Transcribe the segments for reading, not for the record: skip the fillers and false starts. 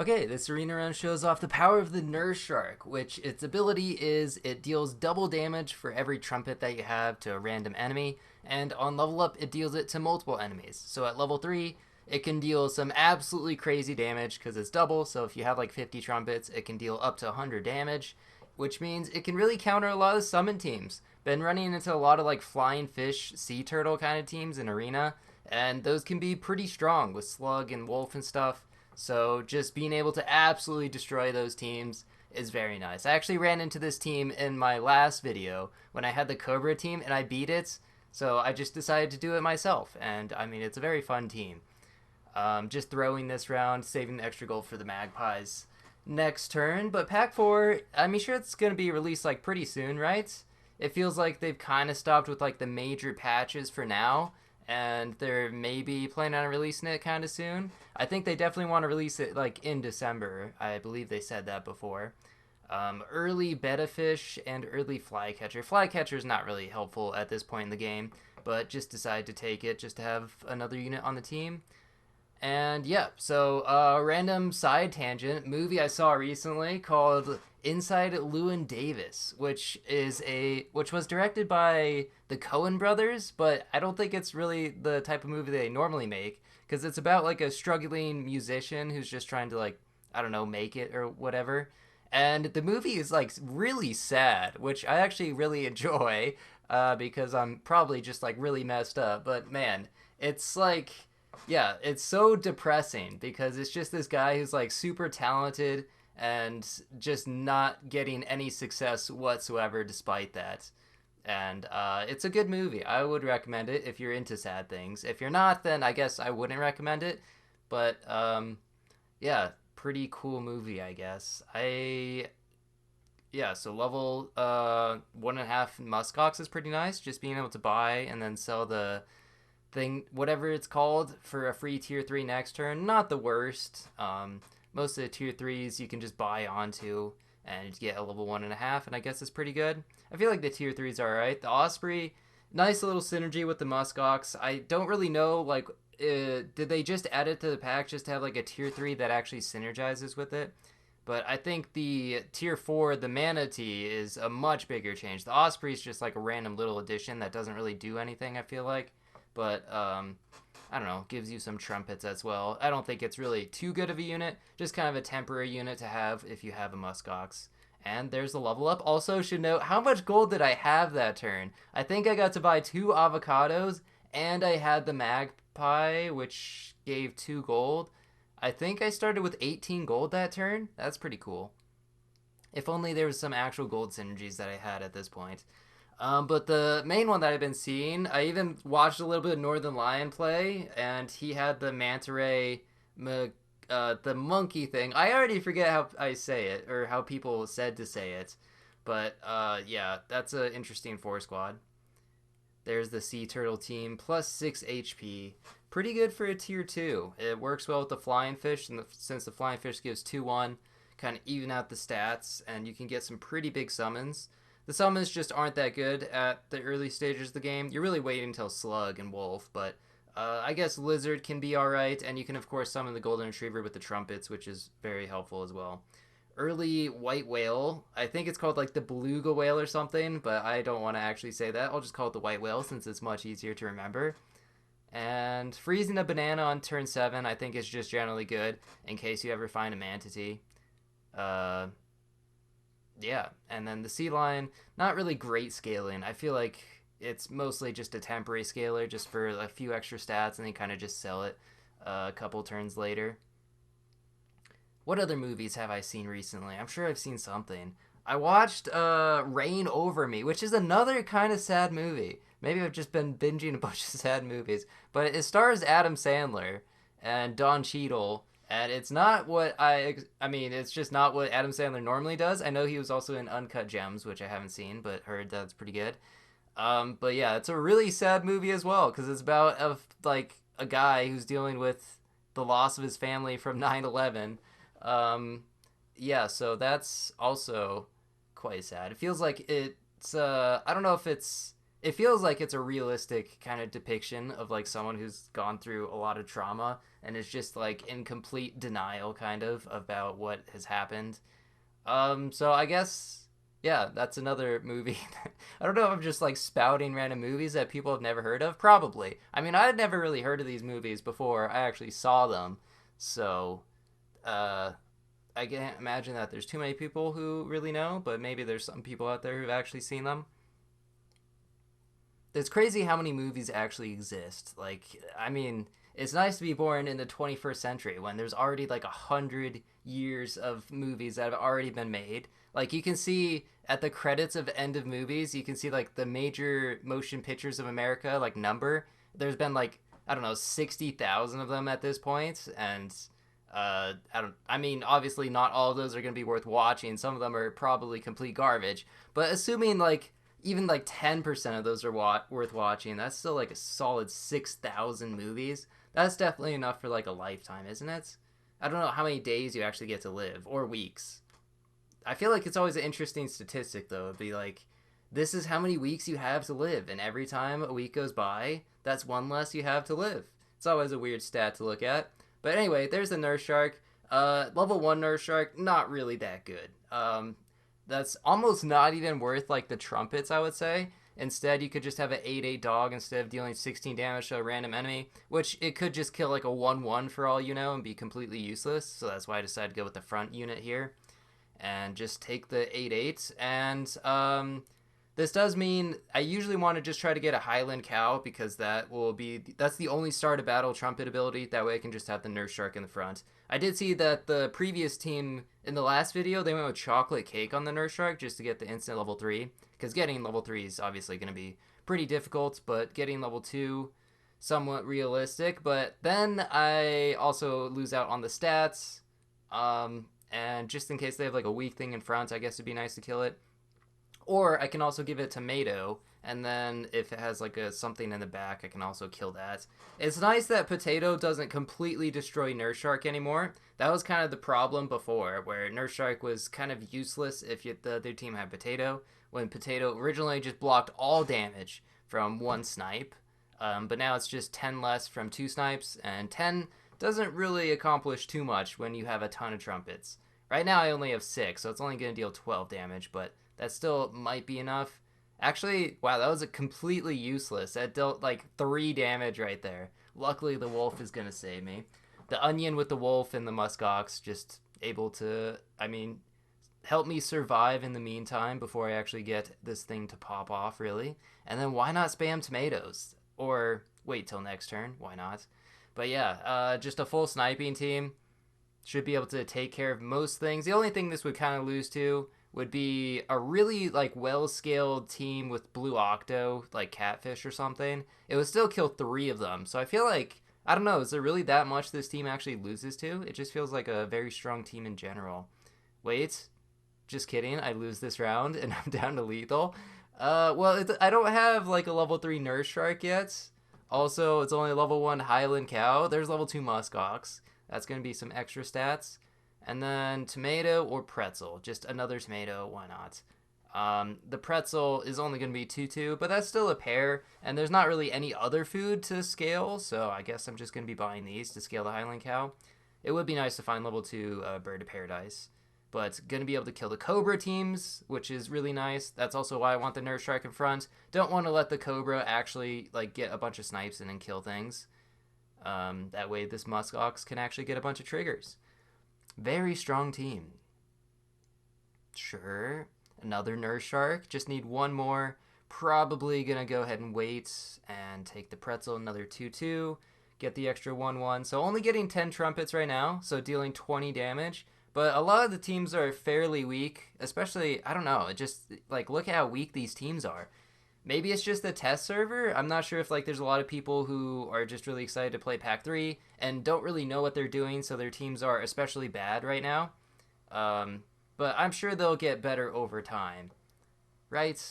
Okay, this arena round shows off the power of the Nurse Shark, which its ability is it deals double damage for every trumpet that you have to a random enemy, and on level up, it deals it to multiple enemies. So at level 3, it can deal some absolutely crazy damage because it's double, so if you have like 50 trumpets, it can deal up to 100 damage, which means it can really counter a lot of summon teams. Been running into a lot of like flying fish, sea turtle kind of teams in arena, and those can be pretty strong with slug and wolf and stuff. So just being able to absolutely destroy those teams is very nice. I actually ran into this team in my last video when I had the Cobra team and I beat it. So I just decided to do it myself. And I mean, it's a very fun team. Just throwing this round, saving the extra gold for the Magpies next turn. But Pack 4, I'm sure it's going to be released like pretty soon, right? It feels like they've kind of stopped with like the major patches for now, and they're maybe planning on releasing it kind of soon. I think they definitely want to release it like in December. I believe they said that before. Early betta fish and early flycatcher. Flycatcher is not really helpful at this point in the game, but just decided to take it just to have another unit on the team. And yeah, so random side tangent movie I saw recently called Inside Llewyn Davis, which was directed by the Coen brothers, but I don't think it's really the type of movie they normally make because it's about like a struggling musician who's just trying to like I don't know make it or whatever. And the movie is like really sad, which I actually really enjoy because I'm probably just like really messed up. But man, it's like yeah, it's so depressing because it's just this guy who's like super talented and just not getting any success whatsoever despite that. And it's a good movie. I would recommend it if you're into sad things. If you're not, then I guess I wouldn't recommend it. But yeah, pretty cool movie, I guess. Yeah, so level 1.5 muskox is pretty nice. Just being able to buy and then sell the thing, whatever it's called, for a free tier 3 next turn. Not the worst. Most of the tier 3s you can just buy onto and get a level 1.5, and I guess it's pretty good. I feel like the tier 3s are alright. The Osprey, nice little synergy with the Muskox. I don't really know, like, did they just add it to the pack just to have like a tier 3 that actually synergizes with it? But I think the tier 4, the Manatee, is a much bigger change. The Osprey is just like a random little addition that doesn't really do anything, I feel like. But I don't know, gives you some trumpets as well. I don't think it's really too good of a unit, just kind of a temporary unit to have if you have a Muskox. And there's the level up. Also, should note how much gold did I have that turn? I think I got to buy 2 avocados, and I had the magpie, which gave 2 gold. I think I started with 18 gold that turn. That's pretty cool. If only there was some actual gold synergies that I had at this point. But the main one that I've been seeing, I even watched a little bit of Northern Lion play, and he had the manta ray, the monkey thing. I already forget how I say it or how people said to say it, but yeah, that's an interesting 4 squad. There's the sea turtle team plus 6 HP. Pretty good for a tier 2. It works well with the flying fish, and since the flying fish gives 2-1, kind of even out the stats, and you can get some pretty big summons. The summons just aren't that good at the early stages of the game. You're really waiting until Slug and Wolf, but I guess Lizard can be alright, and you can, of course, summon the Golden Retriever with the Trumpets, which is very helpful as well. Early White Whale, I think it's called like the Beluga Whale or something, but I don't want to actually say that. I'll just call it the White Whale since it's much easier to remember. And freezing a banana on turn 7, I think is just generally good in case you ever find a Manatee. Uh, yeah, and then the Sea Lion, not really great scaling. I feel like it's mostly just a temporary scaler just for a few extra stats and then kind of just sell it a couple turns later. What other movies have I seen recently? I'm sure I've seen something. I watched Rain Over Me, which is another kind of sad movie. Maybe I've just been binging a bunch of sad movies, but it stars Adam Sandler and Don Cheadle, and it's not what I mean, it's just not what Adam Sandler normally does. I know he was also in Uncut Gems, which I haven't seen, but heard that's pretty good. But yeah, it's a really sad movie as well because it's about a guy who's dealing with the loss of his family from 9/11. Yeah, so that's also quite sad. It feels like it's I don't know if it's it feels like it's a realistic kind of depiction of like someone who's gone through a lot of trauma and is just like in complete denial kind of about what has happened. So I guess yeah, that's another movie. I don't know if I'm just like spouting random movies that people have never heard of. Probably. I mean, I had never really heard of these movies before I actually saw them. So, uh, I can't imagine that there's too many people who really know, but maybe there's some people out there who've actually seen them. It's crazy how many movies actually exist. Like, I mean, it's nice to be born in the 21st century when there's already like 100 years of movies that have already been made. Like, you can see at the credits of end of movies, you can see like the major motion pictures of America, like number. There's been like, I don't know, 60,000 of them at this point, and I don't. I mean, obviously, not all of those are going to be worth watching. Some of them are probably complete garbage. But assuming like even like 10% of those are worth watching, that's still like a solid 6,000 movies. That's definitely enough for like a lifetime, isn't it? I don't know how many days you actually get to live or weeks. I feel like it's always an interesting statistic though. It'd be like, this is how many weeks you have to live, and every time a week goes by, that's one less you have to live. It's always a weird stat to look at. But anyway, there's the nurse shark. Level 1 nurse shark, not really that good. That's almost not even worth like the trumpets, I would say. Instead, you could just have an 8/8 dog instead of dealing 16 damage to a random enemy, which it could just kill like a 1/1 for all you know and be completely useless. So that's why I decided to go with the front unit here and just take the 8/8. And this does mean I usually want to just try to get a Highland Cow because that's the only start of battle trumpet ability. That way I can just have the nurse shark in the front. I did see that the previous team in the last video, they went with chocolate cake on the nurse shark just to get the instant level 3, because getting level 3 is obviously going to be pretty difficult, but getting level 2 somewhat realistic. But then I also lose out on the stats, and just in case they have like a weak thing in front, I guess it'd be nice to kill it. Or I can also give it tomato, and then if it has like a something in the back, I can also kill that. It's nice that potato doesn't completely destroy nurse shark anymore. That was kind of the problem before, where nurse shark was kind of useless if the other team had potato, when potato originally just blocked all damage from one snipe. But now it's just 10 less from 2 snipes, and 10 doesn't really accomplish too much when you have a ton of trumpets. Right now I only have 6, so it's only going to deal 12 damage, but that still might be enough. Actually, wow, that was a completely useless. That dealt like 3 damage right there. Luckily, the wolf is going to save me. The onion with the wolf and the muskox just able to, I mean, help me survive in the meantime before I actually get this thing to pop off, really. And then why not spam tomatoes? Or wait till next turn. Why not? But yeah, just a full sniping team should be able to take care of most things. The only thing this would kind of lose to would be a really like well-scaled team with blue octo, like catfish or something. It would still kill 3 of them. So I feel like, I don't know, is there really that much this team actually loses to? It just feels like a very strong team in general. Wait, just kidding. I lose this round and I'm down to lethal. Well, I don't have like a level 3 nurse shark yet. Also, it's only level 1 Highland Cow. There's level 2 muskox. That's going to be some extra stats. And then tomato or pretzel. Just another tomato. Why not? The pretzel is only going to be 2/2, but that's still a pair. And there's not really any other food to scale, so I guess I'm just going to be buying these to scale the Highland Cow. It would be nice to find level 2 Bird of Paradise. But going to be able to kill the Cobra teams, which is really nice. That's also why I want the Nurse Shark in front. Don't want to let the Cobra actually like get a bunch of snipes in and kill things. That way this Muskox can actually get a bunch of triggers. Very strong team. Sure. Another Nurse Shark. Just need one more. Probably going to go ahead and wait and take the Pretzel, another 2/2. Get the extra 1/1. So only getting 10 trumpets right now. So dealing 20 damage. But a lot of the teams are fairly weak. Especially, I don't know. Just like look at how weak these teams are. Maybe it's just the test server. I'm not sure if like there's a lot of people who are just really excited to play Pack 3 and don't really know what they're doing, so their teams are especially bad right now. But I'm sure they'll get better over time. Right?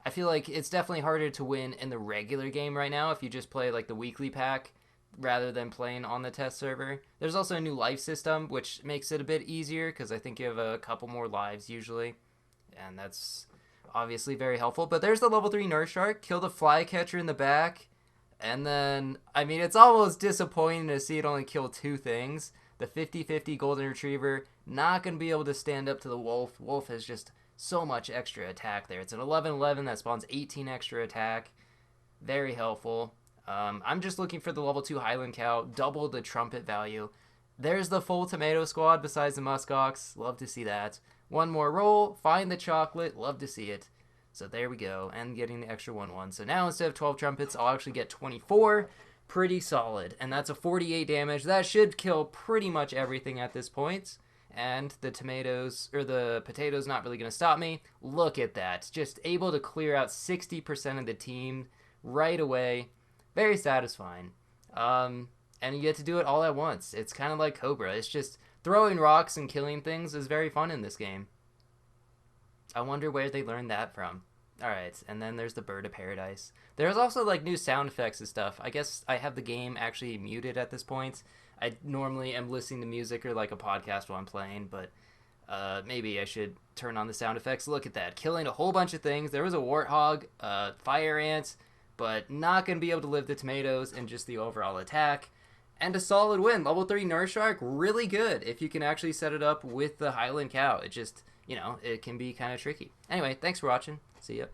I feel like it's definitely harder to win in the regular game right now if you just play like the weekly pack rather than playing on the test server. There's also a new life system, which makes it a bit easier because I think you have a couple more lives usually. And that's Obviously very helpful. But there's the level 3 Nurse Shark. Kill the flycatcher in the back. And then, I mean, it's almost disappointing to see it only kill 2 things. The 50-50 Golden Retriever, not going to be able to stand up to the Wolf. Wolf has just so much extra attack there. It's an 11-11 that spawns 18 extra attack. Very helpful. I'm just looking for the level 2 Highland Cow, double the trumpet value. There's the full tomato squad besides the muskox. Love to see that. One more roll, find the chocolate. Love to see it. So there we go, and getting the extra 1/1. So now instead of 12 trumpets, I'll actually get 24. Pretty solid. And that's a 48 damage. That should kill pretty much everything at this point. And the tomatoes, or the potatoes, not really going to stop me. Look at that. Just able to clear out 60% of the team right away. Very satisfying. And you get to do it all at once. It's kind of like Cobra. It's just throwing rocks and killing things is very fun in this game. I wonder where they learned that from. Alright, and then there's the Bird of Paradise. There's also like new sound effects and stuff. I guess I have the game actually muted at this point. I normally am listening to music or like a podcast while I'm playing, but maybe I should turn on the sound effects. Look at that. Killing a whole bunch of things. There was a warthog, fire ant, but not going to be able to live the tomatoes and just the overall attack. And a solid win. Level 3 Nurse Shark, really good if you can actually set it up with the Highland Cow. It just, you know, it can be kind of tricky. Anyway, thanks for watching. See ya.